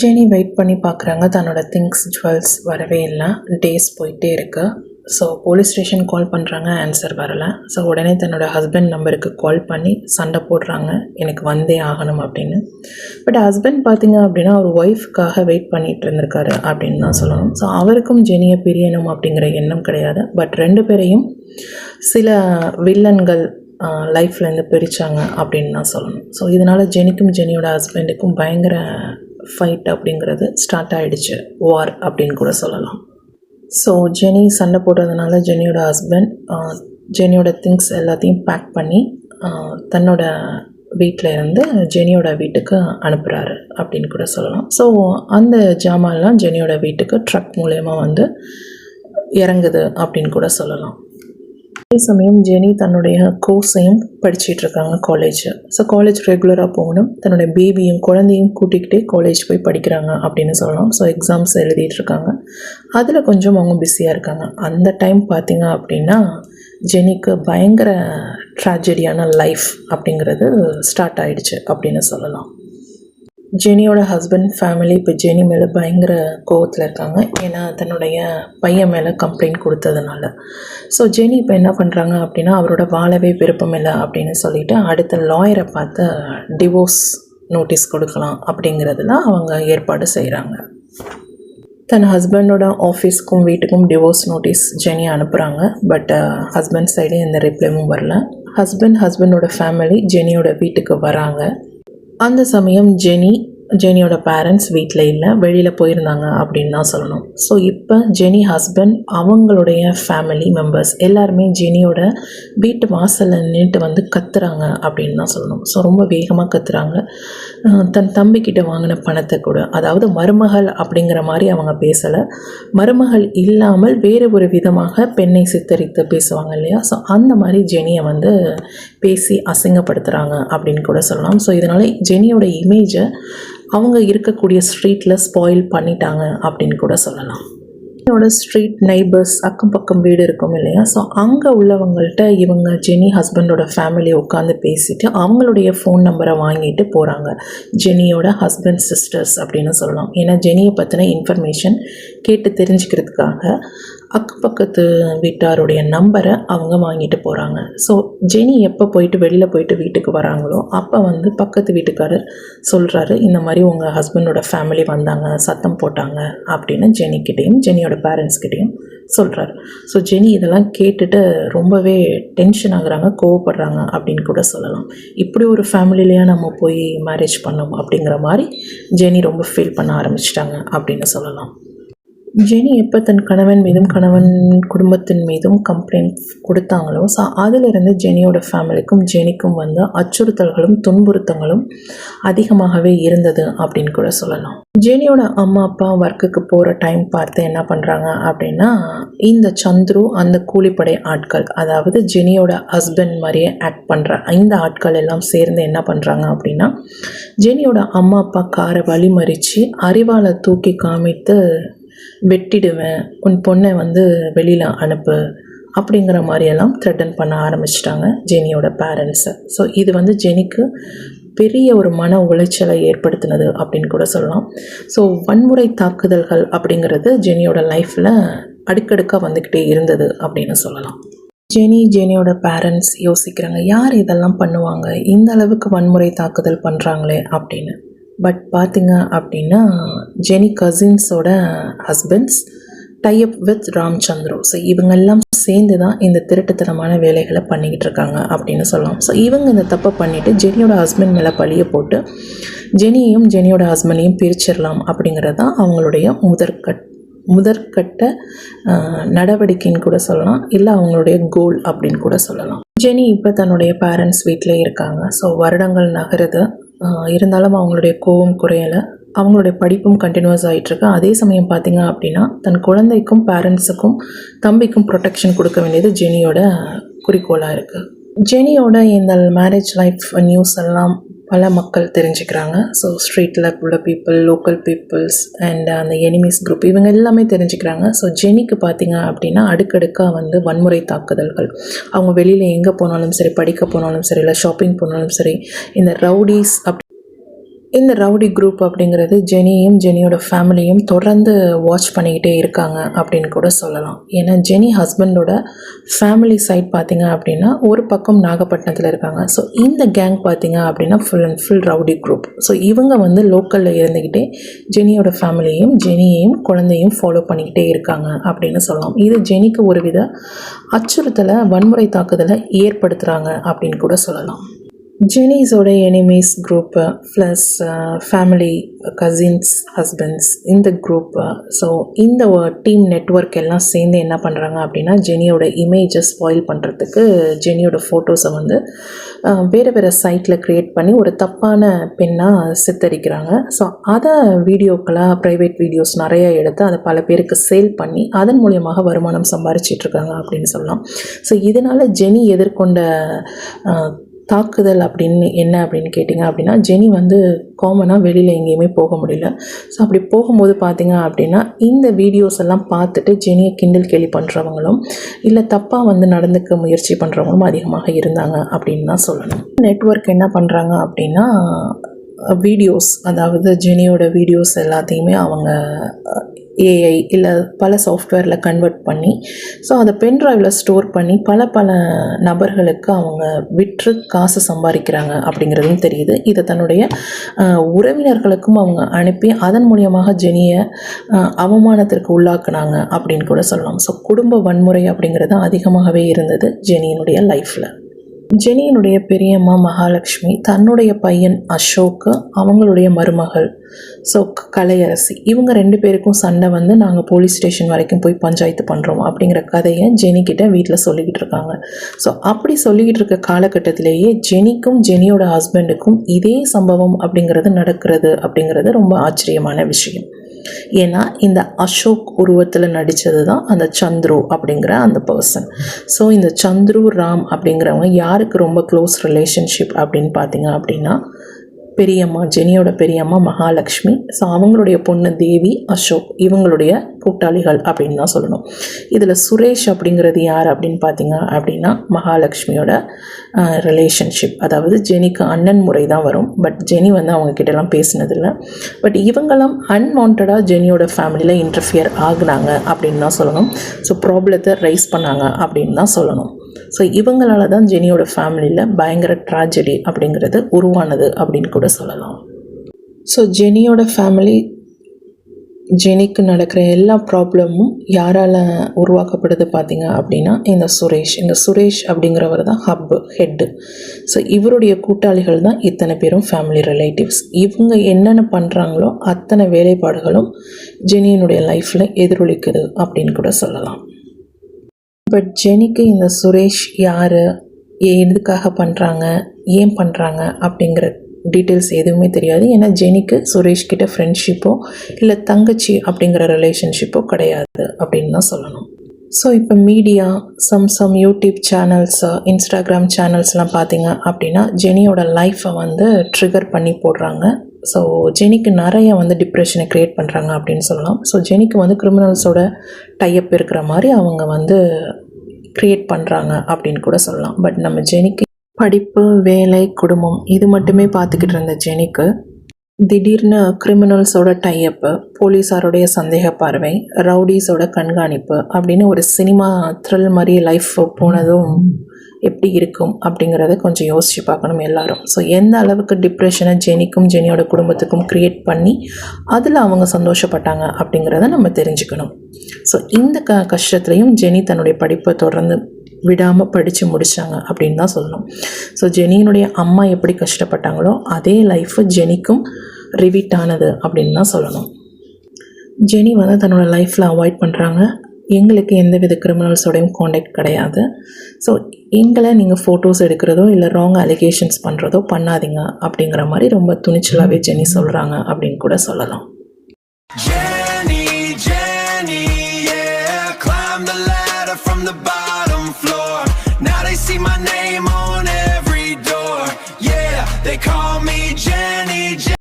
Jenny wait பண்ணி பார்க்குறாங்க. தன்னோட திங்ஸ், ஜுவல்ஸ் வரவே இல்லை. டேஸ் போயிட்டே இருக்கு. ஸோ போலீஸ் ஸ்டேஷன் கால் பண்ணுறாங்க, ஆன்சர் வரலை. ஸோ உடனே தன்னோட ஹஸ்பண்ட் நம்பருக்கு கால் பண்ணி சண்டை போடுறாங்க, எனக்கு வந்தே ஆகணும் அப்படின்னு. பட் ஹஸ்பண்ட் பார்த்திங்க அப்படின்னா ஒரு ஒய்ஃப்காக வெயிட் பண்ணிகிட்டு இருந்திருக்காரு அப்படின்னு தான் சொல்லணும். ஸோ அவருக்கும் ஜெனியை பிரியணும் அப்படிங்கிற எண்ணம் கிடையாது. பட் ரெண்டு பேரையும் சில வில்லன்கள் லைஃப்லேருந்து பிரித்தாங்க அப்படின்னு தான் சொல்லணும். ஸோ இதனால் ஜெனிக்கும் ஜெனியோட ஹஸ்பண்டுக்கும் பயங்கர ஃபைட் அப்படிங்கிறது ஸ்டார்ட் ஆகிடுச்சு. வார் அப்படின்னு கூட சொல்லலாம். ஸோ ஜெனி சண்டை போடுறதுனால ஜெனியோட ஹஸ்பண்ட் ஜெனியோட திங்ஸ் எல்லாத்தையும் பேக் பண்ணி தன்னோட வீட்டில் இருந்து ஜெனியோட வீட்டுக்கு அனுப்புகிறாரு அப்படின்னு கூட சொல்லலாம். ஸோ அந்த ஜாமான்லாம் ஜெனியோட வீட்டுக்கு ட்ரக் மூலயமா வந்து இறங்குது அப்படின்னு கூட சொல்லலாம். அதே சமயம் ஜெனி தன்னுடைய கோர்ஸையும் படிச்சிட்ருக்காங்க காலேஜ். ஸோ காலேஜ் ரெகுலராக போகணும். தன்னுடைய பேபியும் குழந்தையும் கூட்டிக்கிட்டே காலேஜ் போய் படிக்கிறாங்க அப்படின்னு சொல்லலாம். ஸோ எக்ஸாம்ஸ் எழுதிட்டுருக்காங்க. அதில் கொஞ்சம் அவங்க பிஸியாக இருக்காங்க. அந்த டைம் பார்த்திங்க அப்படின்னா ஜெனிக்கு பயங்கர ட்ராஜடியான லைஃப் அப்படிங்கிறது ஸ்டார்ட் ஆகிடுச்சு அப்படின்னு சொல்லலாம். ஜெனியோட ஹஸ்பண்ட் ஃபேமிலி இப்போ ஜெனி மேலே பயங்கர கோவத்தில் இருக்காங்க. ஏன்னா தன்னுடைய பையன் மேலே கம்ப்ளைண்ட் கொடுத்ததுனால. ஸோ ஜெனி இப்போ என்ன பண்ணுறாங்க அப்படின்னா அவரோட வாழவே விருப்பம் இல்லை அப்படின்னு சொல்லிட்டு அடுத்த லாயரை பார்த்து டிவோர்ஸ் நோட்டீஸ் கொடுக்கலாம் அப்படிங்கிறதுல அவங்க ஏற்பாடு செய்கிறாங்க. தன் ஹஸ்பண்டோட ஆஃபீஸ்க்கும் வீட்டுக்கும் டிவோர்ஸ் நோட்டீஸ் ஜெனி அனுப்புகிறாங்க. பட் ஹஸ்பண்ட் சைடு எந்த ரிப்ளைவும் வரல. ஹஸ்பண்டோட ஃபேமிலி ஜெனியோட வீட்டுக்கு வராங்க. அந்த சமயம் ஜெனியோட பேரண்ட்ஸ் வீட்டில் இல்லை, வெளியில் போயிருந்தாங்க அப்படின்னு தான் சொல்லணும். ஸோ இப்போ ஜெனி ஹஸ்பண்ட் அவங்களுடைய ஃபேமிலி மெம்பர்ஸ் எல்லாருமே ஜெனியோட வீட்டு வாசலில் நின்றுட்டு வந்து கத்துறாங்க அப்படின்னு தான் சொல்லணும். ஸோ ரொம்ப வேகமாக கத்துறாங்க. தன் தம்பிக்கிட்ட வாங்கின பணத்தை கூட, அதாவது மருமகள் அப்படிங்கிற மாதிரி அவங்க பேசலை, மருமகள் இல்லாமல் வேறு ஒரு விதமாக பெண்ணை சித்தரித்து பேசுவாங்க இல்லையா. ஸோ அந்த மாதிரி ஜெனியை வந்து பேசி அசிங்கப்படுத்துகிறாங்க அப்படின்னு கூட சொல்லலாம். ஸோ இதனால் ஜெனியோட இமேஜை அவங்க இருக்கக்கூடிய ஸ்ட்ரீட்டில் ஸ்பாயில் பண்ணிட்டாங்க அப்படின்னு கூட சொல்லலாம். என்னோட ஸ்ட்ரீட் நெய்பர்ஸ் அக்கம் பக்கம் வீடு இருக்கும் இல்லையா. ஸோ அங்கே உள்ளவங்கள்ட்ட இவங்க ஜெனி ஹஸ்பண்டோட ஃபேமிலி உட்காந்து பேசிட்டு அவங்களுடைய ஃபோன் நம்பரை வாங்கிட்டு போகிறாங்க. ஜெனியோட ஹஸ்பண்ட் சிஸ்டர்ஸ் அப்படின்னு சொல்லலாம். ஏன்னா ஜெனியை பற்றின இன்ஃபர்மேஷன் கேட்டு தெரிஞ்சுக்கிறதுக்காக அக்கம் பக்கத்து வீட்டாருடைய நம்பரை அவங்க வாங்கிட்டு போகிறாங்க. ஸோ ஜெனி எப்போ வெளியில் போயிட்டு வீட்டுக்கு வராங்களோ அப்போ வந்து பக்கத்து வீட்டுக்காரர் சொல்கிறாரு, இந்த மாதிரி உங்கள் ஹஸ்பண்டோட ஃபேமிலி வந்தாங்க, சத்தம் போட்டாங்க அப்படின்னு ஜெனிக்கிட்டேயும் ஜெனியோட பேரண்ட்ஸ்கிட்டையும் சொல்கிறாரு. ஸோ ஜெனி இதெல்லாம் கேட்டுட்டு ரொம்பவே டென்ஷன் ஆகுறாங்க, கோவப்படுறாங்க அப்படின்னு கூட சொல்லலாம். இப்படி ஒரு ஃபேமிலியிலையா நம்ம போய் மேரேஜ் பண்ணோம் அப்படிங்கிற மாதிரி ஜெனி ரொம்ப ஃபீல் பண்ண ஆரம்பிச்சிட்டாங்க அப்படின்னு சொல்லலாம். ஜெனி எப்போ தன் கணவன் மீதும் கணவன் குடும்பத்தின் மீதும் கம்ப்ளைண்ட் கொடுத்தாங்களோ ஸோ அதிலிருந்து ஜெனியோட ஃபேமிலிக்கும் ஜெனிக்கும் வந்து அச்சுறுத்தல்களும் துன்புறுத்தங்களும் அதிகமாகவே இருந்தது அப்படின்னு கூட சொல்லலாம். ஜெனியோட அம்மா அப்பா ஒர்க்குக்கு போகிற டைம் பார்த்து என்ன பண்ணுறாங்க அப்படின்னா இந்த சந்துரு அந்த கூலிப்படை ஆட்கள், அதாவது ஜெனியோட ஹஸ்பண்ட் மாதிரியே ஆக்ட் பண்ணுற இந்த ஆட்கள் எல்லாம் சேர்ந்து என்ன பண்ணுறாங்க அப்படின்னா ஜெனியோட அம்மா அப்பா காரை வழிமறித்து அறிவால் தூக்கி காமித்து வெட்டிடுவேன், உன் பொண்ணை வந்து வெளியில் அனுப்பு அப்படிங்கிற மாதிரியெல்லாம் த்ரெட்டன் பண்ண ஆரம்பிச்சிட்டாங்க ஜெனியோட பேரண்ட்ஸை. ஸோ இது வந்து ஜெனிக்கு பெரிய ஒரு மன உளைச்சலை ஏற்படுத்தினது அப்படின்னு கூட சொல்லலாம். ஸோ வன்முறை தாக்குதல்கள் அப்படிங்கிறது ஜெனியோட லைஃப்பில் அடுக்கடுக்காக வந்துக்கிட்டே இருந்தது அப்படின்னு சொல்லலாம். ஜெனியோட பேரண்ட்ஸ் யோசிக்கிறாங்க, யார் இதெல்லாம் பண்ணுவாங்க, இந்த அளவுக்கு வன்முறை தாக்குதல் பண்ணுறாங்களே அப்படின்னு. பட் பார்த்திங்க அப்படின்னா ஜெனி கசின்ஸோட ஹஸ்பண்ட்ஸ் டைப் வித் ராம்சந்திரு. ஸோ இவங்கெல்லாம் சேர்ந்து தான் இந்த திருட்டுத்தனமான வேலைகளை பண்ணிக்கிட்டு இருக்காங்க அப்படின்னு சொல்லலாம். ஸோ இவங்க இந்த தப்பை பண்ணிவிட்டு ஜெனியோட ஹஸ்பண்ட் மேலே பழியை போட்டு ஜெனியையும் ஜெனியோட ஹஸ்பண்டையும் பிரிச்சிடலாம் அப்படிங்கிறது தான் அவங்களுடைய முதற்கட்ட நடவடிக்கைன்னு கூட சொல்லலாம், இல்லை அவங்களுடைய கோல் அப்படின்னு கூட சொல்லலாம். ஜெனி இப்போ தன்னுடைய பேரண்ட்ஸ் வீட்டிலே இருக்காங்க. ஸோ வருடங்கள் நகருது. இருந்தாலும் அவங்களுடைய கோபம் குறையலை, அவங்களுடைய படிப்பும் கண்டினியூஸ் ஆகிட்டுருக்கு. அதே சமயம் பார்த்திங்க அப்படின்னா தன் குழந்தைக்கும் பேரண்ட்ஸுக்கும் தம்பிக்கும் ப்ரொடெக்ஷன் கொடுக்க வேண்டியது ஜெனியோட குறிக்கோளாக இருக்குது. ஜெனியோட இந்த மேரேஜ் லைஃப் நியூஸ் எல்லாம் பல மக்கள் தெரிஞ்சுக்கிறாங்க. ஸோ ஸ்ட்ரீட்டில் உள்ள பீப்புள், லோக்கல் பீப்புள்ஸ் அண்ட் அந்த எனிமீஸ் குரூப் இவங்க எல்லாமே தெரிஞ்சுக்கிறாங்க. ஸோ ஜெனிக்கு பார்த்திங்க அப்படின்னா அடுக்கடுக்காக வந்து வன்முறை தாக்குதல்கள், அவங்க வெளியில் எங்கே போனாலும் சரி, படிக்க போனாலும் சரி, இல்லை ஷாப்பிங் போனாலும் சரி, இந்த ரவுடிஸ் இந்த ரவுடி குரூப் அப்படிங்கிறது ஜெனியும் ஜெனியோட ஃபேமிலியும் தொடர்ந்து வாட்ச் பண்ணிக்கிட்டே இருக்காங்க அப்படின்னு கூட சொல்லலாம். ஏன்னா ஜெனி ஹஸ்பண்டோட ஃபேமிலி சைட் பார்த்திங்க அப்படின்னா ஒரு பக்கம் நாகப்பட்டினத்தில் இருக்காங்க. ஸோ இந்த கேங் பார்த்திங்க அப்படின்னா full and full rowdy group. So இவங்க வந்து லோக்கலில் இருந்துக்கிட்டே ஜெனியோட ஃபேமிலியையும் ஜெனியையும் குழந்தையும் ஃபாலோ பண்ணிக்கிட்டே இருக்காங்க அப்படின்னு சொல்லலாம். இது ஜெனிக்கு ஒரு வித அச்சுறுத்தலை வன்முறை தாக்குதலை ஏற்படுத்துகிறாங்க அப்படின்னு கூட சொல்லலாம். ஜெனிஸோட enemies group plus family cousins husbands இந்த குரூப்பு, ஸோ இந்த டீம் நெட்ஒர்க் எல்லாம் சேர்ந்து என்ன பண்ணுறாங்க அப்படின்னா ஜெனியோட இமேஜை ஸ்பாயில் பண்ணுறதுக்கு ஜெனியோட ஃபோட்டோஸை வந்து வேறு வேறு சைட்டில் க்ரியேட் பண்ணி ஒரு தப்பான பெண்ணாக சித்தரிக்கிறாங்க. ஸோ அதை வீடியோக்களாக ப்ரைவேட் வீடியோஸ் நிறையா எடுத்து அதை பல பேருக்கு சேல் பண்ணி அதன் மூலியமாக வருமானம் சம்பாரிச்சிட்ருக்காங்க அப்படின்னு சொல்லலாம். ஸோ இதனால் ஜெனி எதிர்கொண்ட தாக்குதல் அப்படின்னு என்ன அப்படின்னு கேட்டிங்க அப்படின்னா ஜெனி வந்து காமனாக வெளியில் எங்கேயுமே போக முடியல. ஸோ அப்படி போகும்போது பார்த்திங்க அப்படின்னா இந்த வீடியோஸ் எல்லாம் பார்த்துட்டு ஜெனியை கிண்டல் கேலி பண்ணுறவங்களும் இல்லை தப்பாக வந்து நடந்துக்க முயற்சி பண்ணுறவங்களும் அதிகமாக இருந்தாங்க அப்படின்னு தான் சொல்லணும். நெட்வொர்க் என்ன பண்ணுறாங்க அப்படின்னா வீடியோஸ், அதாவது ஜெனியோட வீடியோஸ் எல்லாத்தையுமே அவங்க ஏஐ இல்லை பல சாஃப்ட்வேரில் கன்வெர்ட் பண்ணி ஸோ அதை பென்ட்ரைவில் ஸ்டோர் பண்ணி பல நபர்களுக்கு அவங்க விற்று காசு சம்பாதிக்கிறாங்க அப்படிங்கிறதும் தெரியுது. இதை தன்னுடைய உறவினர்களுக்கும் அவங்க அனுப்பி அதன் மூலியமாக ஜெனியை அவமானத்திற்கு உள்ளாக்குனாங்க அப்படின்னு கூட சொல்லலாம். ஸோ குடும்ப வன்முறை அப்படிங்கிறது அதிகமாகவே இருந்தது ஜெனியினுடைய லைஃப்பில். ஜெனியினுடைய பெரியம்மா மகாலட்சுமி தன்னுடைய பையன் அசோக்கு, அவங்களுடைய மருமகள் ஸோ கலையரசி, இவங்க 2 பேருக்கும் சண்டை வந்து நாங்கள் போலீஸ் ஸ்டேஷன் வரைக்கும் போய் பஞ்சாயத்து பண்ணுறோம் அப்படிங்கிற கதையை ஜெனிக்கிட்ட வீட்டில் சொல்லிக்கிட்டு இருக்காங்க. ஸோ அப்படி சொல்லிக்கிட்டு இருக்க காலகட்டத்திலேயே ஜெனிக்கும் ஜெனியோட ஹஸ்பண்டுக்கும் இதே சம்பவம் அப்படிங்கிறது நடக்கிறது அப்படிங்கிறது ரொம்ப ஆச்சரியமான விஷயம். ஏன்னா இந்த அசோக் உருவத்தில் நடித்தது தான் அந்த சந்துரு அப்படிங்கிற அந்த பர்சன். ஸோ இந்த சந்துரு ராம் அப்படிங்கிறவங்க யாருக்கு ரொம்ப க்ளோஸ் ரிலேஷன்ஷிப் அப்படின்னு பார்த்தீங்க அப்படின்னா பெரியம்மா, ஜெனியோட பெரியம்மா மகாலட்சுமி, ஸோ அவங்களுடைய பொண்ணு தேவி, அசோக் இவங்களுடைய கூட்டாளிகள் அப்படின்னு தான் சொல்லணும். இதில் சுரேஷ் அப்படிங்கிறது யார் அப்படின்னு பார்த்தீங்க அப்படின்னா மகாலட்சுமியோட ரிலேஷன்ஷிப், அதாவது ஜெனிக்கு அண்ணன் முறை தான் வரும். பட் ஜெனி வந்து அவங்கக்கிட்டலாம் பேசினதில்லை. பட் இவங்களாம் அன்வான்டாக ஜெனியோட ஃபேமிலியில் இன்டர்ஃபியர் ஆகுனாங்க அப்படின்னு தான் சொல்லணும். ஸோ ப்ராப்ளத்தை ரைஸ் பண்ணாங்க அப்படின்னு தான் சொல்லணும். ஸோ இவங்களால தான் ஜெனியோட ஃபேமிலியில் பயங்கர ட்ராஜடி அப்படிங்கிறது உருவானது அப்படின்னு கூட சொல்லலாம். ஸோ ஜெனியோட ஃபேமிலி, ஜெனிக்கு நடக்கிற எல்லா ப்ராப்ளமும் யாரால் உருவாக்கப்படுது பார்த்திங்க அப்படின்னா இந்த சுரேஷ் அப்படிங்கிறவர் தான் ஹெட்டு. ஸோ இவருடைய கூட்டாளிகள் தான் இத்தனை பேரும் ஃபேமிலி ரிலேட்டிவ்ஸ். இவங்க என்னென்ன பண்ணுறாங்களோ அத்தனை வேலைப்பாடுகளும் ஜெனியினுடைய லைஃப்பில் எதிரொலிக்குது அப்படின்னு கூட சொல்லலாம். பட் ஜெனிக்கு இந்த சுரேஷ் யார், எதுக்காக பண்ணுறாங்க, ஏன் பண்ணுறாங்க அப்படிங்கிற டீட்டெயில்ஸ் எதுவுமே தெரியாது. ஏன்னா ஜெனிக்கு சுரேஷ்கிட்ட ஃப்ரெண்ட்ஷிப்போ இல்லை தங்கச்சி அப்படிங்கிற ரிலேஷன்ஷிப்போ கிடையாது அப்படின்னு தான் சொல்லணும். ஸோ இப்போ media some YouTube channels, Instagram சேனல்ஸ்லாம் பார்த்திங்க அப்படின்னா ஜெனியோட லைஃப்பை வந்து ட்ரிகர் பண்ணி போடுறாங்க. ஸோ ஜெனிக்கு நிறைய வந்து டிப்ரெஷனை க்ரியேட் பண்ணுறாங்க அப்படின்னு சொல்லலாம். ஸோ ஜெனிக்கு வந்து கிரிமினல்ஸோட டைப் இருக்கிற மாதிரி அவங்க வந்து க்ரியேட் பண்ணுறாங்க அப்படின்னு கூட சொல்லலாம். பட் நம்ம ஜெனிக்கு படிப்பு, வேலை, குடும்பம் இது மட்டுமே பார்த்துக்கிட்டு இருந்த ஜெனிக்கு திடீர்னு கிரிமினல்ஸோட டைப்பு, போலீஸாருடைய சந்தேக பார்வை, ரவுடிஸோட கண்காணிப்பு அப்படின்னு ஒரு சினிமா த்ரில் மாதிரி லைஃப் போனதும் எப்படி இருக்கும் அப்படிங்கிறத கொஞ்சம் யோசித்து பார்க்கணும் எல்லாரும். ஸோ எந்த அளவுக்கு டிப்ரெஷனை ஜெனிக்கும் ஜெனியோட குடும்பத்துக்கும் க்ரியேட் பண்ணி அதில் அவங்க சந்தோஷப்பட்டாங்க அப்படிங்கிறத நம்ம தெரிஞ்சுக்கணும். ஸோ இந்த கஷ்டத்துலையும் ஜெனி தன்னுடைய படிப்பை தொடர்ந்து விடாமல் படித்து முடித்தாங்க அப்படின்னு தான் சொல்லணும். ஸோ ஜெனியினுடைய அம்மா எப்படி கஷ்டப்பட்டாங்களோ அதே லைஃபு ஜெனிக்கும் ரிவீட் ஆனது அப்படின்னு தான் சொல்லணும். ஜெனி வந்து தன்னோட லைஃப்பில் அவாய்ட் பண்ணுறாங்க. எங்களுக்கு எந்தவித கிரிமினல்ஸோடையும் காண்டாக்ட் கிடையாது. ஸோ எங்களை நீங்கள் ஃபோட்டோஸ் எடுக்கிறதோ இல்லை ராங் அலிகேஷன்ஸ் பண்ணுறதோ பண்ணாதீங்க அப்படிங்கிற மாதிரி ரொம்ப துணிச்சலாகவே ஜெனி சொல்கிறாங்க அப்படின்னு கூட சொல்லலாம். See my name on every door. Yeah, they call me Jenny.